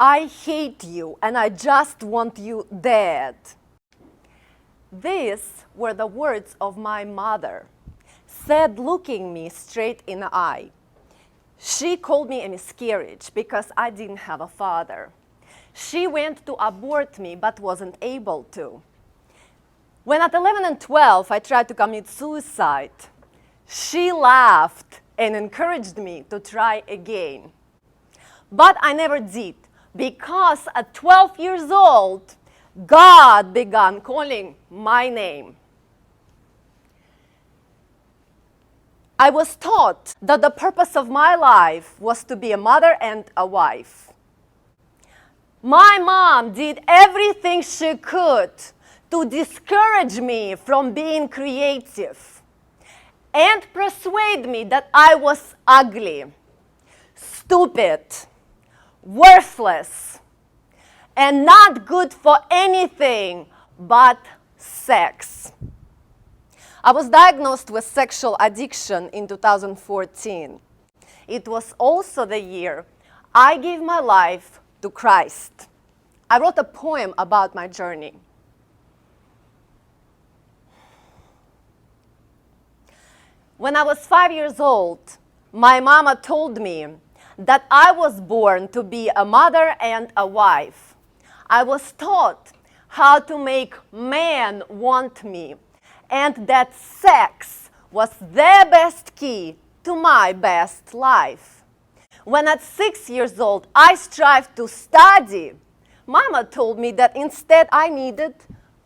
I hate you and I just want you dead. These were the words of my mother, said looking me straight in the eye. She called me a miscarriage because I didn't have a father. She went to abort me but wasn't able to. When at 11 and 12 I tried to commit suicide, she laughed and encouraged me to try again. But I never did, because at 12 years old, God began calling my name. I was taught that the purpose of my life was to be a mother and a wife. My mom did everything she could to discourage me from being creative and persuade me that I was ugly, stupid, worthless, and not good for anything but sex. I was diagnosed with sexual addiction in 2014. It was also the year I gave my life to Christ. I wrote a poem about my journey. When I was 5 years old, my mama told me that I was born to be a mother and a wife. I was taught how to make men want me, and that sex was the best key to my best life. When at 6 years old I strived to study, Mama told me that instead I needed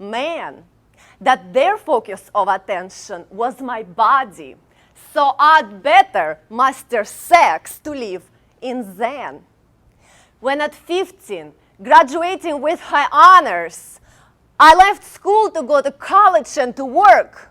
men, that their focus of attention was my body, so I'd better master sex to live in Zen. When at 15, graduating with high honors, I left school to go to college and to work.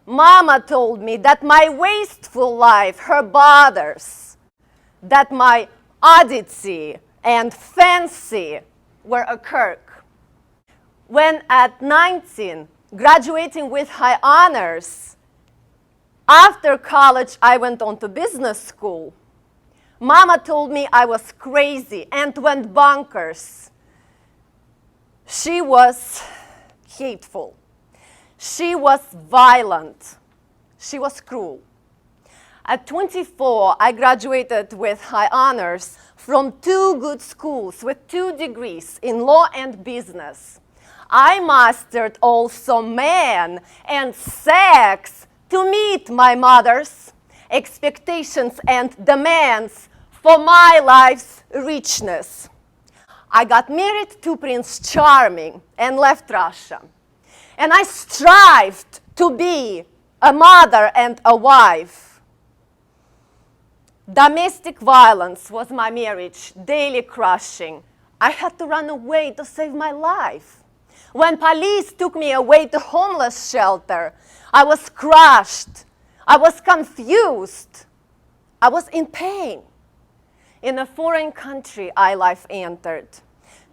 Mama told me that my wasteful life her bothers, that my oddity and fancy were a quirk. When at 19, graduating with high honors, after college I went on to business school. Mama told me I was crazy and went bonkers. She was hateful. She was violent. She was cruel. At 24, I graduated with high honors from 2 good schools with 2 degrees in law and business. I mastered also men and sex to meet my mother's expectations and demands for my life's richness. I got married to Prince Charming and left Russia. And I strived to be a mother and a wife. Domestic violence was my marriage, daily crushing. I had to run away to save my life. When police took me away to homeless shelter, I was crushed. I was confused. I was in pain. In a foreign country I life entered.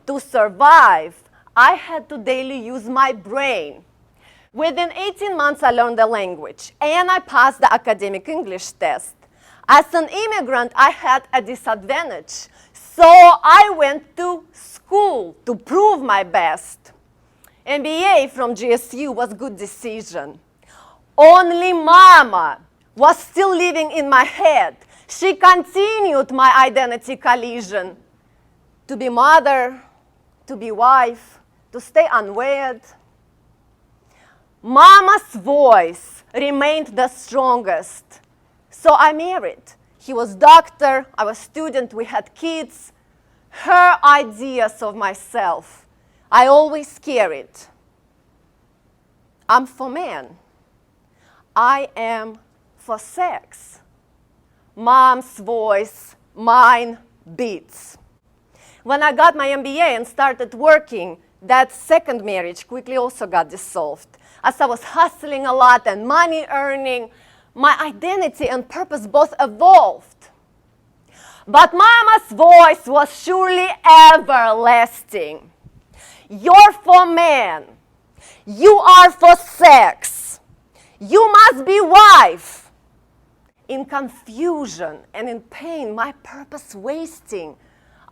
To survive, I had to daily use my brain. Within 18 months I learned the language and I passed the academic English test. As an immigrant, I had a disadvantage, so I went to school to prove my best. MBA from GSU was a good decision. Only Mama was still living in my head. She continued my identity collision. To be mother, to be wife, to stay unwed. Mama's voice remained the strongest. So I married. He was doctor, I was student, we had kids. Her ideas of myself, I always carried. I'm for men. I am for sex. Mom's voice, mine beats. When I got my MBA and started working, that second marriage quickly also got dissolved. As I was hustling a lot and money earning, my identity and purpose both evolved. But Mama's voice was surely everlasting. You're for men. You are for sex. You must be wife. In confusion and in pain, my purpose wasting,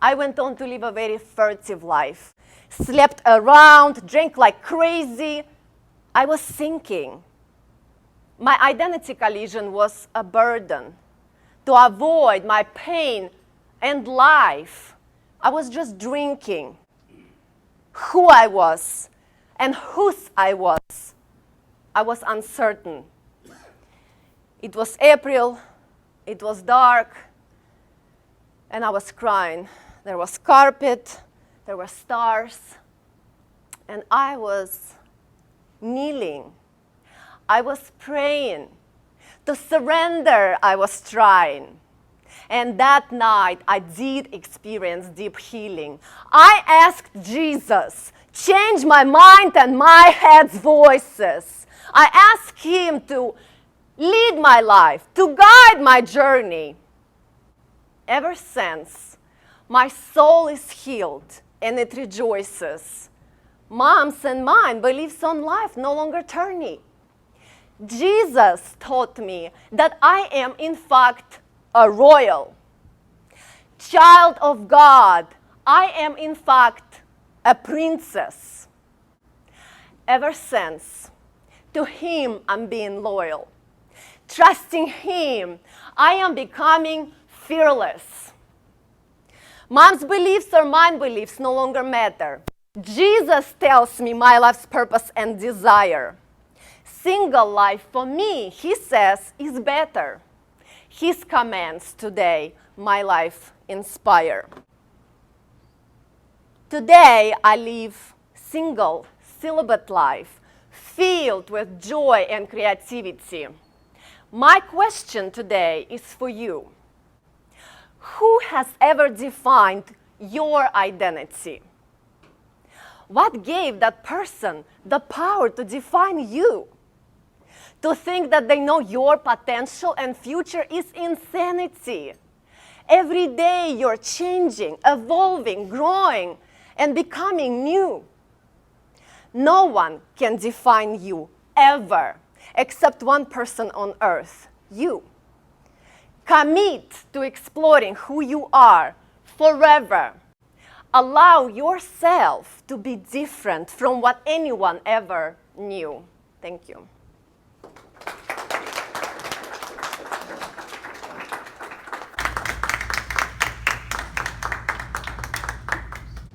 I went on to live a very furtive life. Slept around, drank like crazy. I was sinking. My identity collision was a burden. To avoid my pain and life, I was just drinking. Who I was and whose I was uncertain. It was April, it was dark, and I was crying. There was carpet, there were stars, and I was kneeling. I was praying. To surrender, I was trying. And that night, I did experience deep healing. I asked Jesus, change my mind and my head's voices. I asked him to lead my life, to guide my journey. Ever since, my soul is healed and it rejoices. Mom's and mine beliefs on life no longer turny. Jesus taught me that I am in fact a royal child of God. I am in fact a princess. Ever since, to him I'm being loyal. Trusting him, I am becoming fearless. Mom's beliefs or mine beliefs no longer matter. Jesus tells me my life's purpose and desire. Single life for me, he says, is better. His commands today, my life inspire. Today, I live single, celibate life, filled with joy and creativity. My question today is for you. Who has ever defined your identity? What gave that person the power to define you? To think that they know your potential and future is insanity. Every day you're changing, evolving, growing, and becoming new. No one can define you ever, except one person on earth, you. Commit to exploring who you are forever. Allow yourself to be different from what anyone ever knew. Thank you.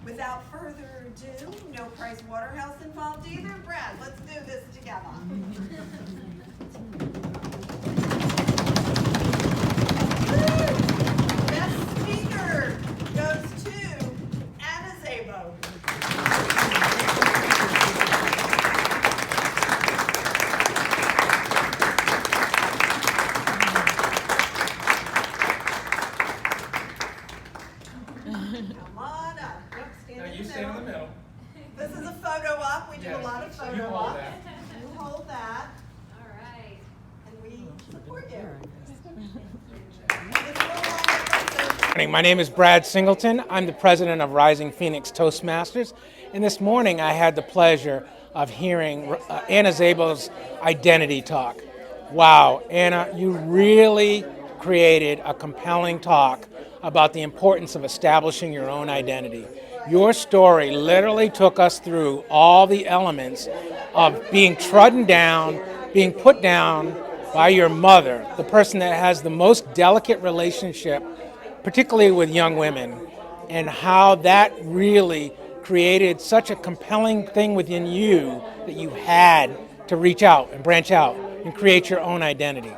Without further ado, no Price Waterhouse involved either. Brad, let's do this together. Best speaker goes to Anna Szabo. Come on up. Yep, stand You stand in the middle. This is a photo op. We do a Yes. lot of photo You hold ops. that. You hold that, All right. and we support you. My name is Brad Singleton. I'm the president of Rising Phoenix Toastmasters. And this morning I had the pleasure of hearing Anna Szabo's identity talk. Wow, Anna, you really created a compelling talk about the importance of establishing your own identity. Your story literally took us through all the elements of being trodden down, being put down by your mother, the person that has the most delicate relationship, particularly with young women, and how that really created such a compelling thing within you that you had to reach out and branch out and create your own identity.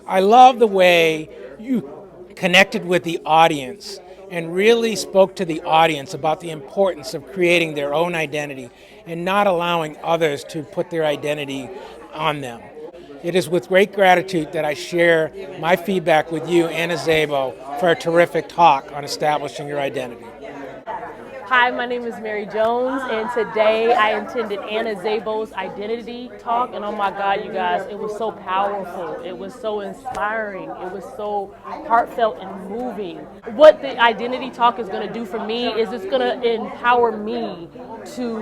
I love the way you connected with the audience and really spoke to the audience about the importance of creating their own identity and not allowing others to put their identity on them. It is with great gratitude that I share my feedback with you, Anna Szabo, for a terrific talk on establishing your identity. Hi, my name is Mary Jones, and today I attended Anna Szabo's identity talk, and oh my God, you guys, it was so powerful. It was so inspiring. It was so heartfelt and moving. What the identity talk is going to do for me is it's going to empower me to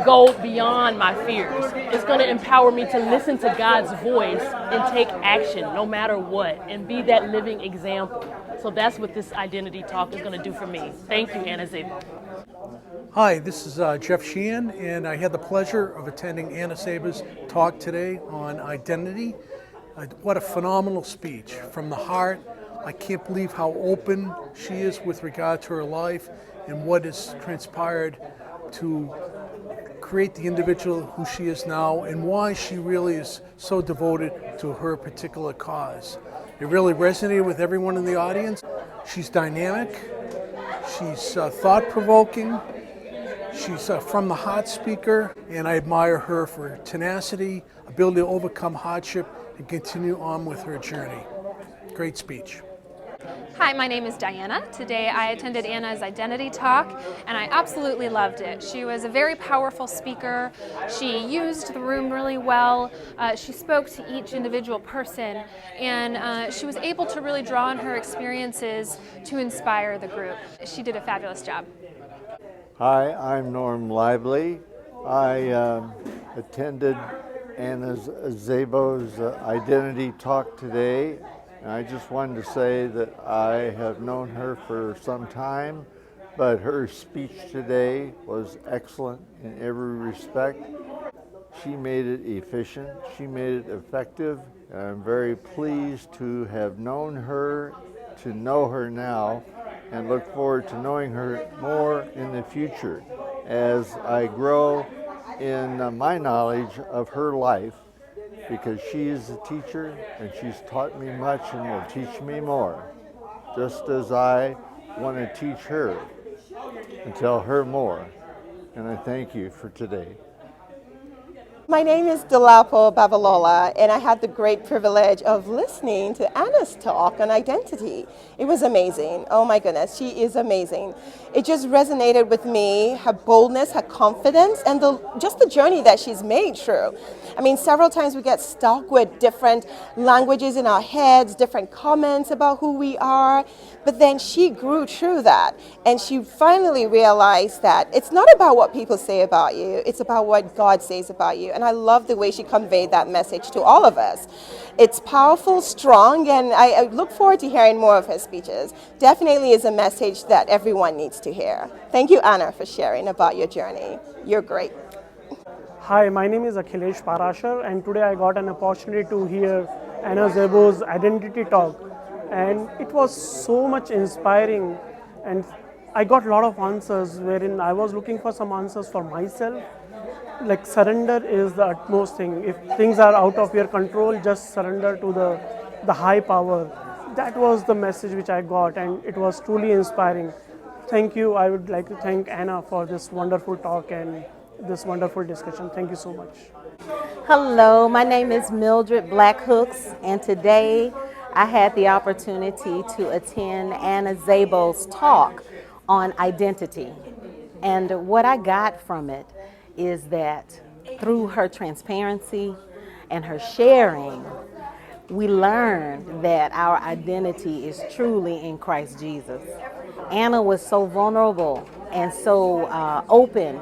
go beyond my fears. It's going to empower me to listen to God's voice and take action no matter what, and be that living example. So that's what this identity talk is going to do for me. Thank you, Anna Szabo. Hi, this is Jeff Sheehan, and I had the pleasure of attending Anna Szabo's talk today on identity. What a phenomenal speech from the heart. I can't believe how open she is with regard to her life and what has transpired to create the individual who she is now and why she really is so devoted to her particular cause. It really resonated with everyone in the audience. She's dynamic, she's thought-provoking, she's from the heart speaker, and I admire her for tenacity, ability to overcome hardship, and continue on with her journey. Great speech. Hi, my name is Diana. Today I attended Anna's identity talk and I absolutely loved it. She was a very powerful speaker. She used the room really well. She spoke to each individual person and she was able to really draw on her experiences to inspire the group. She did a fabulous job. Hi, I'm Norm Lively. I attended Anna Szabo's identity talk today. And I just wanted to say that I have known her for some time, but her speech today was excellent in every respect. She made it efficient, she made it effective, and I'm very pleased to have known her, to know her now, and look forward to knowing her more in the future as I grow in my knowledge of her life, because she is a teacher and she's taught me much and will teach me more, just as I want to teach her and tell her more. And I thank you for today. My name is Dolapo Babalola, and I had the great privilege of listening to Anna's talk on identity. It was amazing. Oh my goodness, she is amazing. It just resonated with me, her boldness, her confidence, and just the journey that she's made through. I mean, several times we get stuck with different languages in our heads, different comments about who we are, but then she grew through that, and she finally realized that it's not about what people say about you, it's about what God says about you. And I love the way she conveyed that message to all of us. It's powerful, strong, and I look forward to hearing more of her speeches. Definitely is a message that everyone needs to hear. Thank you, Anna, for sharing about your journey. You're great. Hi, my name is Akhilesh Parashar, and today I got an opportunity to hear Anna Szabo's identity talk, and it was so much inspiring, and I got a lot of answers wherein I was looking for some answers for myself. Like, surrender is the utmost thing. If things are out of your control, just surrender to the high power. That was the message which I got, and it was truly inspiring. Thank you. I would like to thank Anna for this wonderful talk and this wonderful discussion. Thank you so much. Hello, my name is Mildred Blackhooks, and today I had the opportunity to attend Anna Szabo's talk on identity. And what I got from it is that through her transparency and her sharing, we learned that our identity is truly in Christ Jesus. Anna was so vulnerable and so open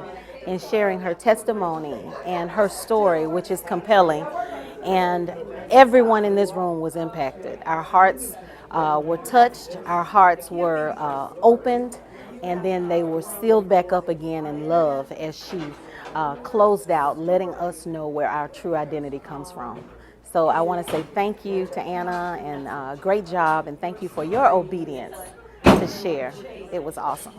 in sharing her testimony and her story, which is compelling. And everyone in this room was impacted. Our hearts were touched, our hearts were opened, and then they were sealed back up again in love as she closed out, letting us know where our true identity comes from. So I want to say thank you to Anna, and great job, and thank you for your obedience to share. It was awesome.